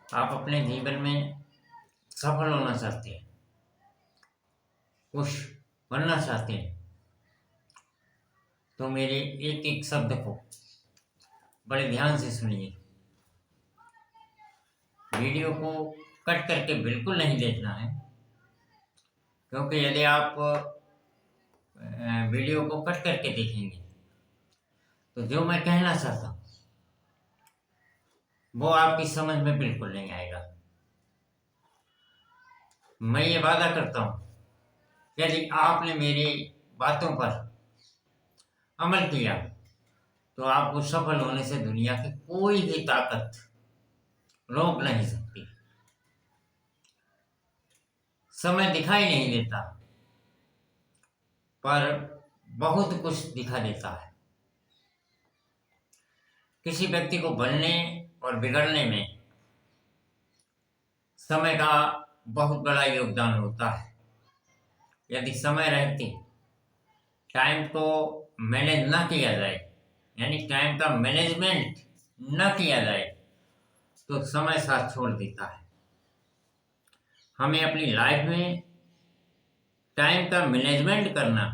आप अपने जीवन में सफल होना चाहते हैं, खुश बनना चाहते हैं, तो मेरे एक एक शब्द को बड़े ध्यान से सुनिए। वीडियो को कट करके बिल्कुल नहीं देखना है, क्योंकि यदि आप वीडियो को कट करके देखेंगे तो जो मैं कहना चाहता हूँ वो आपकी समझ में बिल्कुल नहीं आएगा। मैं ये वादा करता हूँ, यदि आपने मेरी बातों पर अमल किया तो आपको सफल होने से दुनिया की कोई भी ताकत रोक नहीं सकती। समय दिखाई नहीं देता, पर बहुत कुछ दिखा देता है। किसी व्यक्ति को बनने और बिगड़ने में समय का बहुत बड़ा योगदान होता है। यदि समय रहते टाइम को मैनेज ना किया जाए, यानी टाइम का मैनेजमेंट न किया जाए, तो समय साथ छोड़ देता है। हमें अपनी लाइफ में टाइम का मैनेजमेंट करना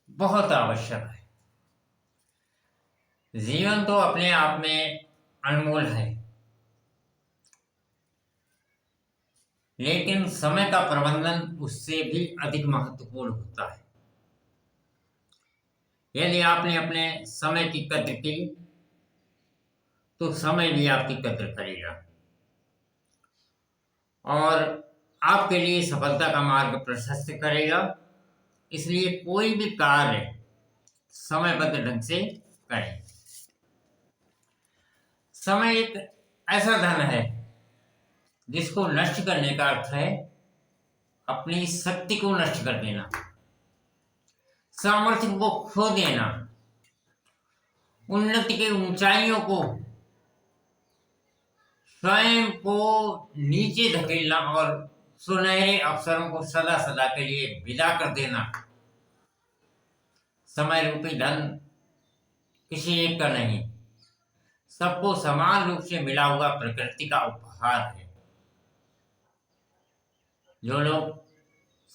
बहुत आवश्यक है। जीवन तो अपने आप में अनमोल है, लेकिन समय का प्रबंधन उससे भी अधिक महत्वपूर्ण होता है। यदि आपने अपने समय की कद्र की तो समय भी आपकी कद्र करेगा और आपके लिए सफलता का मार्ग प्रशस्त करेगा। इसलिए कोई भी कार्य समयबद्ध ढंग से करें। समय एक ऐसा धन है जिसको नष्ट करने का अर्थ है अपनी शक्ति को नष्ट कर देना, सामर्थ्य को खो देना, उन्नति की ऊंचाइयों को स्वयं को नीचे धकेलना और सुनहरे अवसरों को सदा सदा के लिए विदा कर देना। समय रूपी धन किसी एक का नहीं, सबको समान रूप से मिला हुआ प्रकृति का उपहार है। जो लोग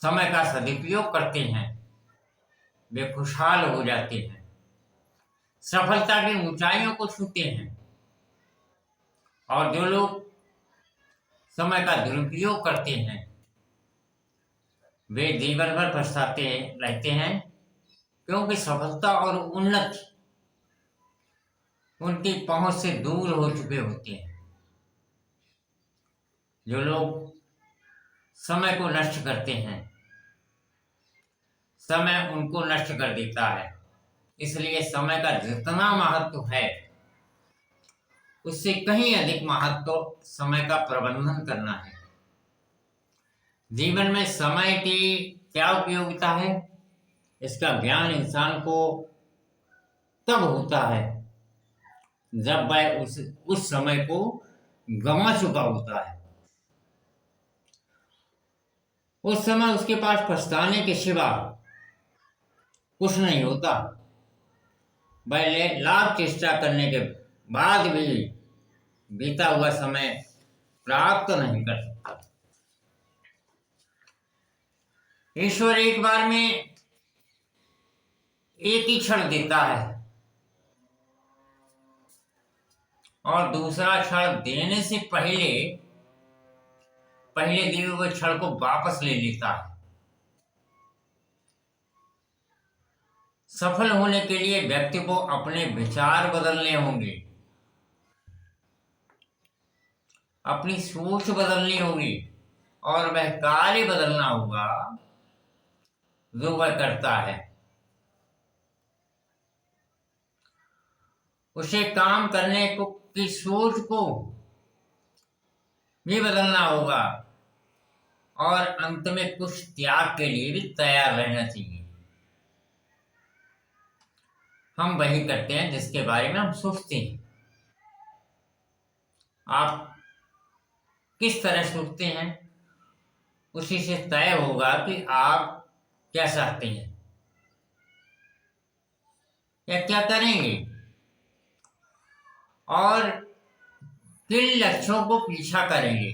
समय का सदुपयोग करते हैं वे खुशहाल हो जाते हैं, सफलता की ऊंचाइयों को छूते हैं, और जो लोग समय का दुरुपयोग करते हैं वे जीवन भर पछताते रहते हैं, क्योंकि सफलता और उन्नति उनकी पहुंच से दूर हो चुके होते हैं। जो लोग समय को नष्ट करते हैं, समय उनको नष्ट कर देता है। इसलिए समय का जितना महत्व है उससे कहीं अधिक महत्व समय का प्रबंधन करना है। जीवन में समय की क्या उपयोगिता है, इसका ज्ञान इंसान को तब होता है जब वह उस समय को गंवा चुका होता है। उस समय उसके पास पछताने के सिवा कुछ नहीं होता। वह लाख चेष्टा करने के बाद भी बीता हुआ समय प्राप्त नहीं कर सकता। ईश्वर एक बार में एक ही क्षण देता है और दूसरा क्षण देने से पहले पहले दिए हुए क्षण को वापस ले लेता है। सफल होने के लिए व्यक्ति को अपने विचार बदलने होंगे, अपनी सोच बदलनी होगी और वह कार्य बदलना होगा जो वह करता है। उसे काम करने को की सोच को भी बदलना होगा और अंत में कुछ त्याग के लिए भी तैयार रहना चाहिए। हम वही करते हैं जिसके बारे में हम सोचते हैं। आप किस तरह सोचते हैं उसी से तय होगा कि आप क्या चाहते हैं या क्या करेंगे। और किन लक्ष्यों को पीछा करेंगे।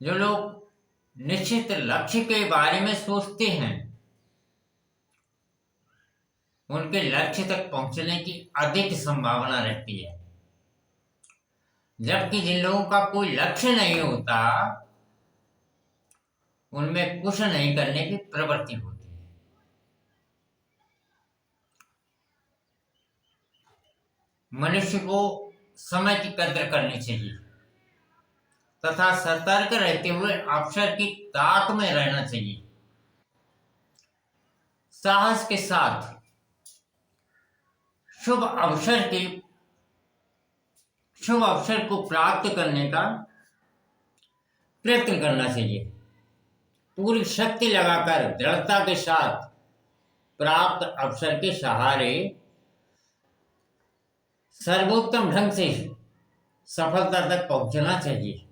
जो लोग निश्चित लक्ष्य के बारे में सोचते हैं उनके लक्ष्य तक पहुंचने की अधिक संभावना रहती है, जबकि जिन लोगों का कोई लक्ष्य नहीं होता उनमें कुछ नहीं करने की प्रवृत्ति होती है। मनुष्य को समय की कदर करनी चाहिए तथा सतर्क रहते हुए अवसर की ताक में रहना चाहिए। साहस के साथ शुभ अवसर को प्राप्त करने का प्रयत्न करना चाहिए। पूरी शक्ति लगाकर दृढ़ता के साथ प्राप्त अवसर के सहारे सर्वोत्तम ढंग से सफलता तक पहुंचना चाहिए।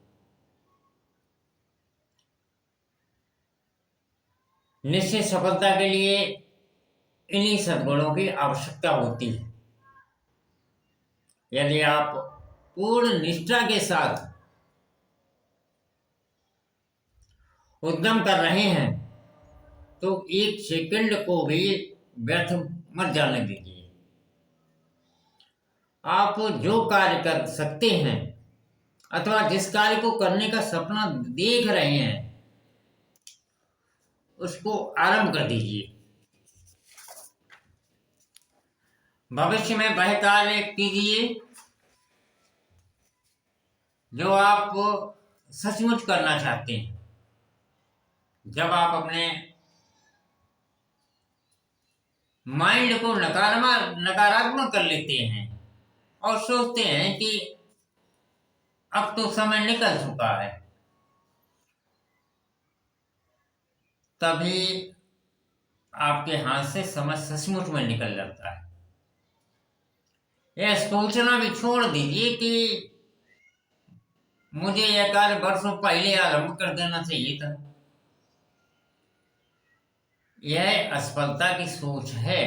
निश्चित सफलता के लिए इन्हीं सद्गुणों की आवश्यकता होती है। यदि आप पूर्ण निष्ठा के साथ उद्यम कर रहे हैं तो एक सेकंड को भी व्यर्थ मत जाने दीजिए। आप जो कार्य कर सकते हैं अथवा जिस कार्य को करने का सपना देख रहे हैं उसको आरंभ कर दीजिए। भविष्य में वह कार्य कीजिए जो आप सचमुच करना चाहते हैं। जब आप अपने माइंड को नकारात्मक कर लेते हैं और सोचते हैं कि अब तो समय निकल चुका है, तभी आपके हाथ से समय सचमुच में निकल जाता है। यह सोचना भी छोड़ दीजिए कि मुझे यह कार्य वर्षों पहले आरंभ कर देना चाहिए था। यह असफलता की सोच है।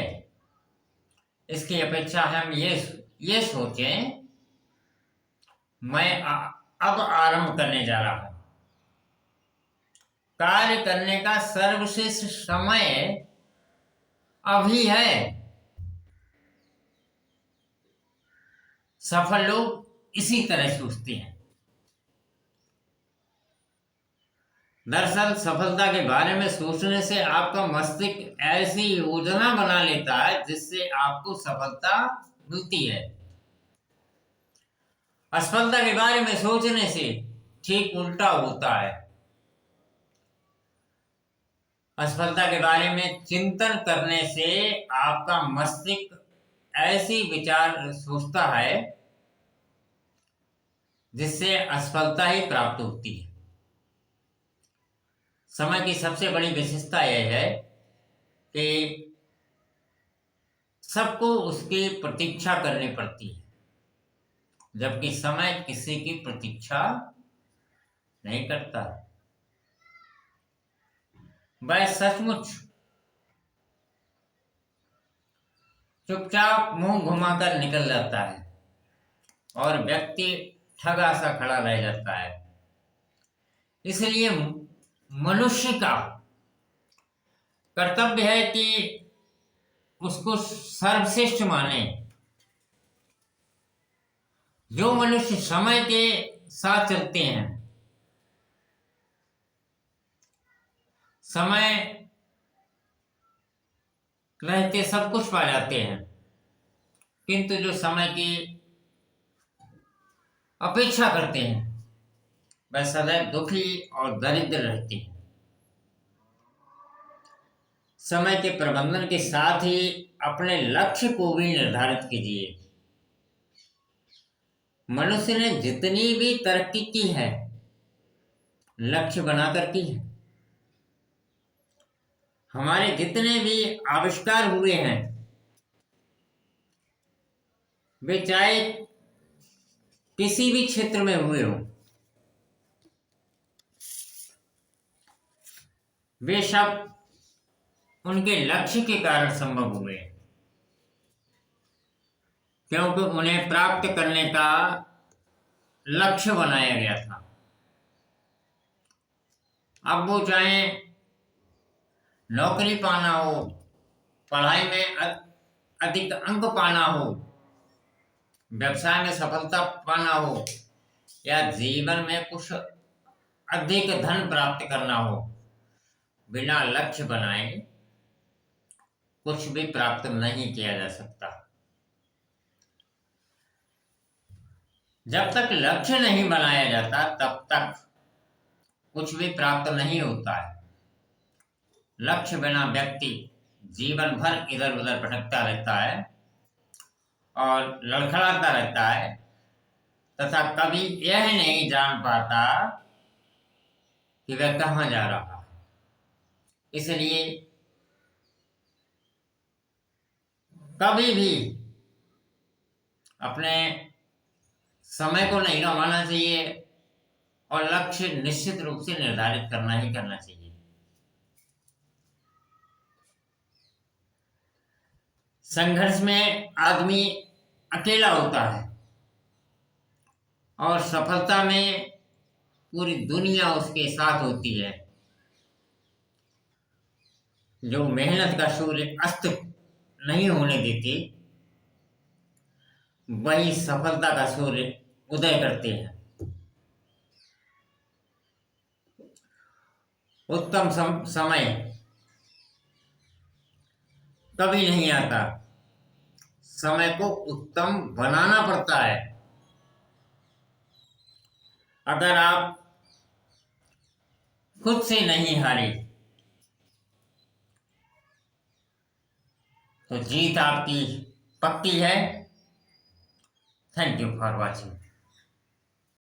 इसकी अपेक्षा हम ये सोचें मैं अब आरंभ करने जा रहा हूं। कार्य करने का सर्वश्रेष्ठ समय अभी है। सफल लोग इसी तरह सोचते हैं। दरअसल सफलता के बारे में सोचने से आपका मस्तिष्क ऐसी योजना बना लेता है जिससे आपको सफलता मिलती है। असफलता के बारे में सोचने से ठीक उल्टा होता है। असफलता के बारे में चिंतन करने से आपका मस्तिष्क ऐसी विचार सोचता है जिससे असफलता ही प्राप्त होती है। समय की सबसे बड़ी विशेषता यह है कि सबको उसकी प्रतीक्षा करनी पड़ती है, जबकि समय किसी की प्रतीक्षा नहीं करता। वह सचमुच चुपचाप मुंह घुमाकर निकल जाता है और व्यक्ति ठगा सा खड़ा रह जाता है। इसलिए मनुष्य का कर्तव्य है कि उसको सर्वश्रेष्ठ माने। जो मनुष्य समय के साथ चलते हैं, समय रहते सब कुछ पा जाते हैं, किंतु जो समय की अपेक्षा करते हैं वह सदैव दुखी और दरिद्र रहते हैं। समय के प्रबंधन के साथ ही अपने लक्ष्य को भी निर्धारित कीजिए। मनुष्य ने जितनी भी तरक्की की है लक्ष्य बनाकर की है। हमारे जितने भी आविष्कार हुए हैं वे चाहे किसी भी क्षेत्र में हुए हो, वे सब उनके लक्ष्य के कारण संभव हुए, क्योंकि उन्हें प्राप्त करने का लक्ष्य बनाया गया था। अब वो चाहे नौकरी पाना हो, पढ़ाई में अधिक अंक पाना हो, व्यवसाय में सफलता पाना हो, या जीवन में कुछ अधिक धन प्राप्त करना हो, बिना लक्ष्य बनाए कुछ भी प्राप्त नहीं किया जा सकता। जब तक लक्ष्य नहीं बनाया जाता तब तक कुछ भी प्राप्त नहीं होता है। लक्ष्य बिना व्यक्ति जीवन भर इधर उधर भटकता रहता है और लड़खड़ाता रहता है तथा कभी यह नहीं जान पाता कि वह कहाँ जा रहा है। इसलिए कभी भी अपने समय को नहीं गंवाना चाहिए और लक्ष्य निश्चित रूप से निर्धारित करना ही करना चाहिए। संघर्ष में आदमी अकेला होता है और सफलता में पूरी दुनिया उसके साथ होती है। जो मेहनत का सूर्य अस्त नहीं होने देती, वही सफलता का सूर्य उदय करते हैं। उत्तम समय कभी नहीं आता, समय को उत्तम बनाना पड़ता है। अगर आप खुद से नहीं हारे तो जीत आपकी पक्की है। Thank you for watching.